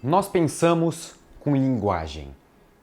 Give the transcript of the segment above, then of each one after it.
Nós pensamos com linguagem.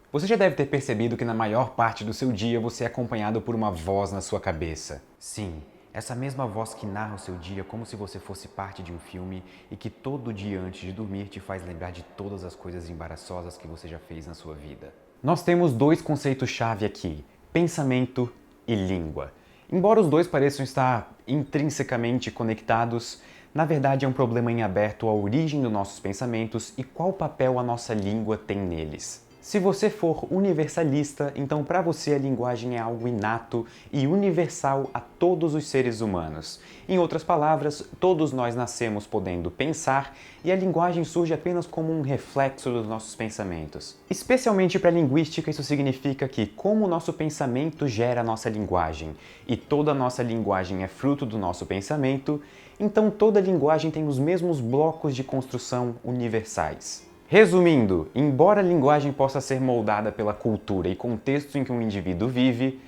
Você já deve ter percebido que na maior parte do seu dia você é acompanhado por uma voz na sua cabeça. Sim, essa mesma voz que narra o seu dia como se você fosse parte de um filme e que todo dia antes de dormir te faz lembrar de todas as coisas embaraçosas que você já fez na sua vida. Nós temos dois conceitos-chave aqui: pensamento e língua. Embora os dois pareçam estar intrinsecamente conectados, na verdade é um problema em aberto a origem dos nossos pensamentos e qual papel a nossa língua tem neles. Se você for universalista, então para você a linguagem é algo inato e universal a todos os seres humanos. Em outras palavras, todos nós nascemos podendo pensar e a linguagem surge apenas como um reflexo dos nossos pensamentos. Especialmente para a linguística, isso significa que, como o nosso pensamento gera a nossa linguagem e toda a nossa linguagem é fruto do nosso pensamento, então toda linguagem tem os mesmos blocos de construção universais. Resumindo, embora a linguagem possa ser moldada pela cultura e contexto em que um indivíduo vive,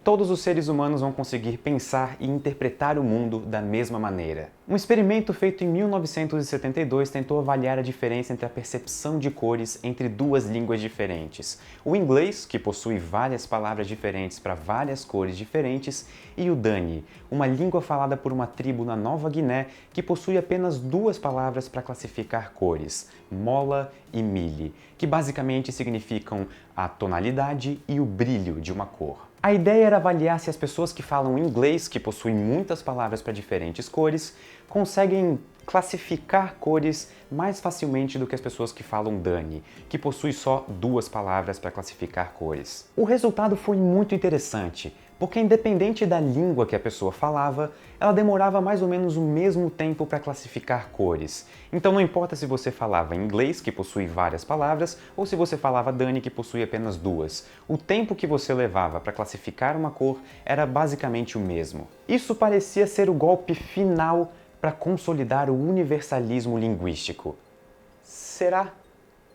todos os seres humanos vão conseguir pensar e interpretar o mundo da mesma maneira. Um experimento feito em 1972 tentou avaliar a diferença entre a percepção de cores entre duas línguas diferentes. O inglês, que possui várias palavras diferentes para várias cores diferentes, e o Dani, uma língua falada por uma tribo na Nova Guiné que possui apenas duas palavras para classificar cores, mola e mili, que basicamente significam a tonalidade e o brilho de uma cor. A ideia era avaliar se as pessoas que falam inglês, que possuem muitas palavras para diferentes cores, conseguem classificar cores mais facilmente do que as pessoas que falam Dani, que possui só duas palavras para classificar cores. O resultado foi muito interessante, porque independente da língua que a pessoa falava, ela demorava mais ou menos o mesmo tempo para classificar cores. Então não importa se você falava inglês, que possui várias palavras, ou se você falava Dani, que possui apenas duas. O tempo que você levava para classificar uma cor era basicamente o mesmo. Isso parecia ser o golpe final para consolidar o universalismo linguístico. Será?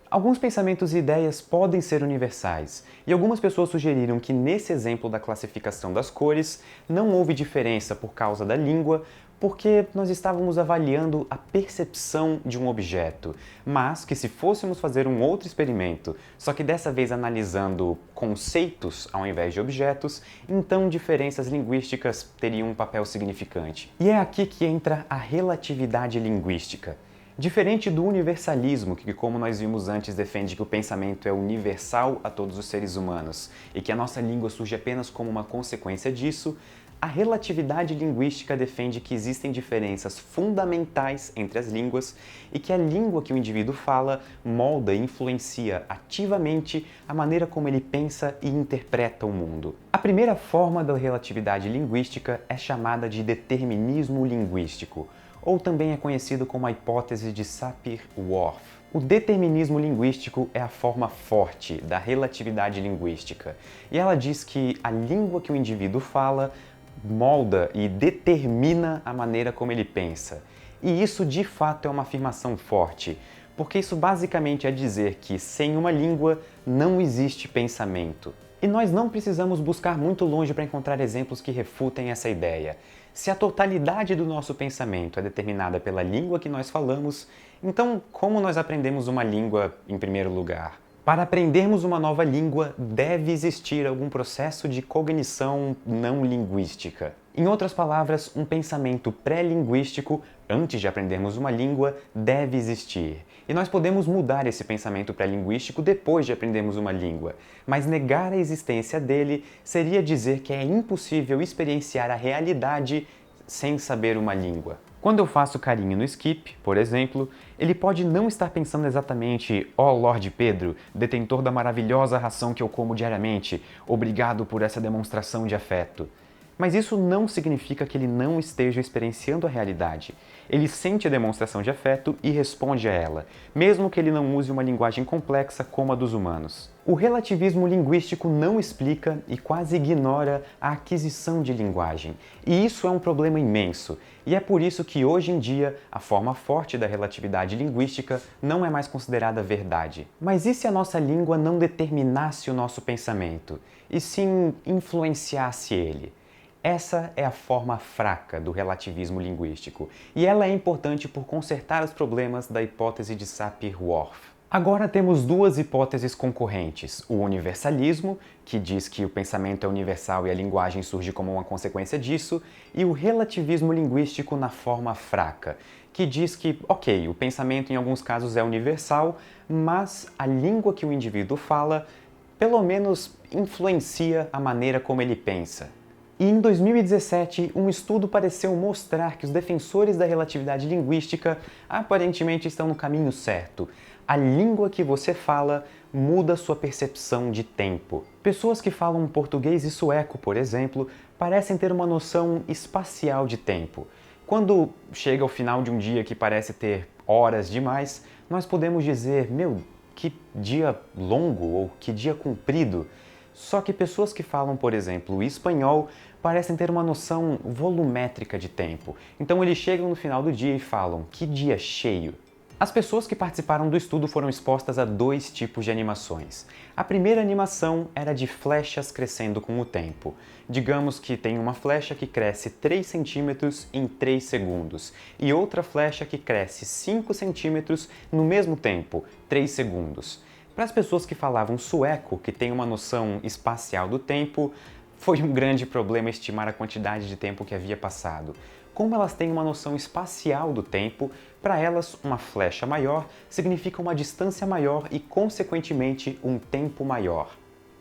Alguns pensamentos e ideias podem ser universais, e algumas pessoas sugeriram que nesse exemplo da classificação das cores não houve diferença por causa da língua, porque nós estávamos avaliando a percepção de um objeto, mas que se fôssemos fazer um outro experimento, só que dessa vez analisando conceitos ao invés de objetos, então diferenças linguísticas teriam um papel significante. E é aqui que entra a relatividade linguística. Diferente do universalismo, que, como nós vimos antes, defende que o pensamento é universal a todos os seres humanos e que a nossa língua surge apenas como uma consequência disso, a relatividade linguística defende que existem diferenças fundamentais entre as línguas e que a língua que o indivíduo fala molda e influencia ativamente a maneira como ele pensa e interpreta o mundo. A primeira forma da relatividade linguística é chamada de determinismo linguístico, ou também é conhecido como a hipótese de Sapir-Whorf. O determinismo linguístico é a forma forte da relatividade linguística, e ela diz que a língua que o indivíduo fala molda e determina a maneira como ele pensa. E isso de fato é uma afirmação forte, porque isso basicamente é dizer que sem uma língua não existe pensamento. E nós não precisamos buscar muito longe para encontrar exemplos que refutem essa ideia. Se a totalidade do nosso pensamento é determinada pela língua que nós falamos, então como nós aprendemos uma língua em primeiro lugar? Para aprendermos uma nova língua, deve existir algum processo de cognição não linguística. Em outras palavras, um pensamento pré-linguístico, antes de aprendermos uma língua, deve existir. E nós podemos mudar esse pensamento pré-linguístico depois de aprendermos uma língua, mas negar a existência dele seria dizer que é impossível experienciar a realidade sem saber uma língua. Quando eu faço carinho no Skip, por exemplo, ele pode não estar pensando exatamente "Ó Lorde Pedro, detentor da maravilhosa ração que eu como diariamente, obrigado por essa demonstração de afeto." Mas isso não significa que ele não esteja experienciando a realidade. Ele sente a demonstração de afeto e responde a ela, mesmo que ele não use uma linguagem complexa como a dos humanos. O relativismo linguístico não explica e quase ignora a aquisição de linguagem, e isso é um problema imenso, e é por isso que hoje em dia a forma forte da relatividade linguística não é mais considerada verdade. Mas e se a nossa língua não determinasse o nosso pensamento, e sim influenciasse ele? Essa é a forma fraca do relativismo linguístico, e ela é importante por consertar os problemas da hipótese de Sapir-Whorf. Agora temos duas hipóteses concorrentes: o universalismo, que diz que o pensamento é universal e a linguagem surge como uma consequência disso, e o relativismo linguístico na forma fraca, que diz que, ok, o pensamento em alguns casos é universal, mas a língua que o indivíduo fala, pelo menos, influencia a maneira como ele pensa. E em 2017, um estudo pareceu mostrar que os defensores da relatividade linguística aparentemente estão no caminho certo. A língua que você fala muda sua percepção de tempo. Pessoas que falam português e sueco, por exemplo, parecem ter uma noção espacial de tempo. Quando chega ao final de um dia que parece ter horas demais, nós podemos dizer, meu, que dia longo ou que dia comprido. Só que pessoas que falam, por exemplo, o espanhol parecem ter uma noção volumétrica de tempo. Então eles chegam no final do dia e falam, que dia cheio. As pessoas que participaram do estudo foram expostas a dois tipos de animações. A primeira animação era de flechas crescendo com o tempo. Digamos que tem uma flecha que cresce 3 centímetros em 3 segundos e outra flecha que cresce 5 centímetros no mesmo tempo, 3 segundos. Para as pessoas que falavam sueco, que têm uma noção espacial do tempo, foi um grande problema estimar a quantidade de tempo que havia passado. Como elas têm uma noção espacial do tempo, para elas uma flecha maior significa uma distância maior e, consequentemente, um tempo maior.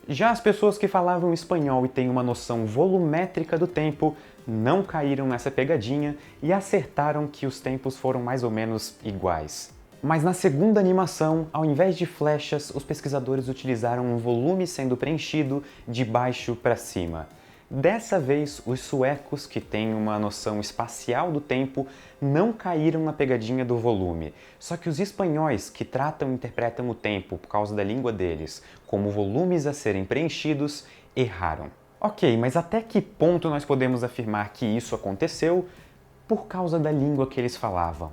Já as pessoas que falavam espanhol e têm uma noção volumétrica do tempo não caíram nessa pegadinha e acertaram que os tempos foram mais ou menos iguais. Mas na segunda animação, ao invés de flechas, os pesquisadores utilizaram um volume sendo preenchido de baixo para cima. Dessa vez, os suecos, que têm uma noção espacial do tempo, não caíram na pegadinha do volume. Só que os espanhóis, que tratam e interpretam o tempo por causa da língua deles como volumes a serem preenchidos, erraram. Ok, mas até que ponto nós podemos afirmar que isso aconteceu por causa da língua que eles falavam?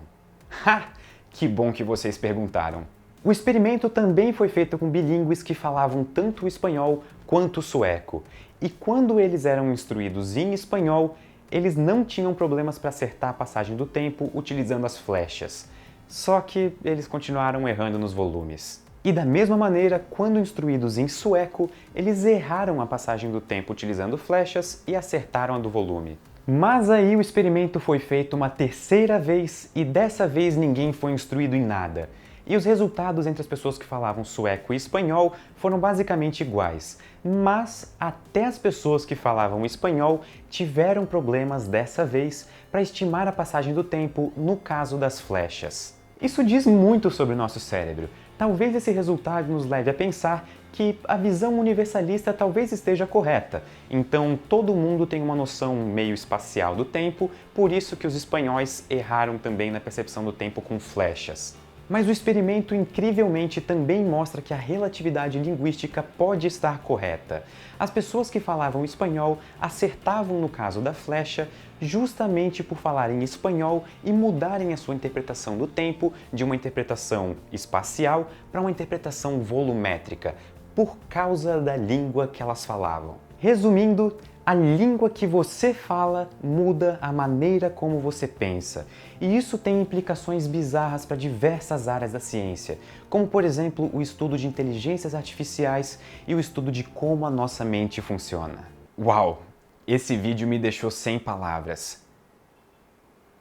Ha! Que bom que vocês perguntaram. O experimento também foi feito com bilíngues que falavam tanto o espanhol quanto o sueco. E quando eles eram instruídos em espanhol, eles não tinham problemas para acertar a passagem do tempo utilizando as flechas. Só que eles continuaram errando nos volumes. E da mesma maneira, quando instruídos em sueco, eles erraram a passagem do tempo utilizando flechas e acertaram a do volume. Mas aí o experimento foi feito uma terceira vez e dessa vez ninguém foi instruído em nada. E os resultados entre as pessoas que falavam sueco e espanhol foram basicamente iguais. Mas até as pessoas que falavam espanhol tiveram problemas dessa vez para estimar a passagem do tempo no caso das flechas. Isso diz muito sobre o nosso cérebro. Talvez esse resultado nos leve a pensar que a visão universalista talvez esteja correta. Então todo mundo tem uma noção meio espacial do tempo, por isso que os espanhóis erraram também na percepção do tempo com flechas. Mas o experimento incrivelmente também mostra que a relatividade linguística pode estar correta. As pessoas que falavam espanhol acertavam no caso da flecha justamente por falarem espanhol e mudarem a sua interpretação do tempo de uma interpretação espacial para uma interpretação volumétrica, por causa da língua que elas falavam. Resumindo, a língua que você fala muda a maneira como você pensa. E isso tem implicações bizarras para diversas áreas da ciência, como por exemplo o estudo de inteligências artificiais e o estudo de como a nossa mente funciona. Uau! Esse vídeo me deixou sem palavras.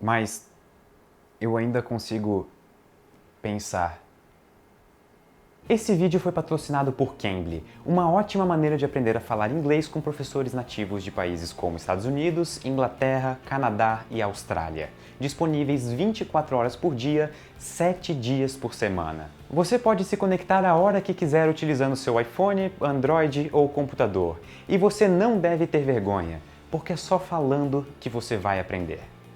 Mas eu ainda consigo pensar. Esse vídeo foi patrocinado por Cambly, uma ótima maneira de aprender a falar inglês com professores nativos de países como Estados Unidos, Inglaterra, Canadá e Austrália. Disponíveis 24 horas por dia, 7 dias por semana. Você pode se conectar a hora que quiser utilizando seu iPhone, Android ou computador. E você não deve ter vergonha, porque é só falando que você vai aprender.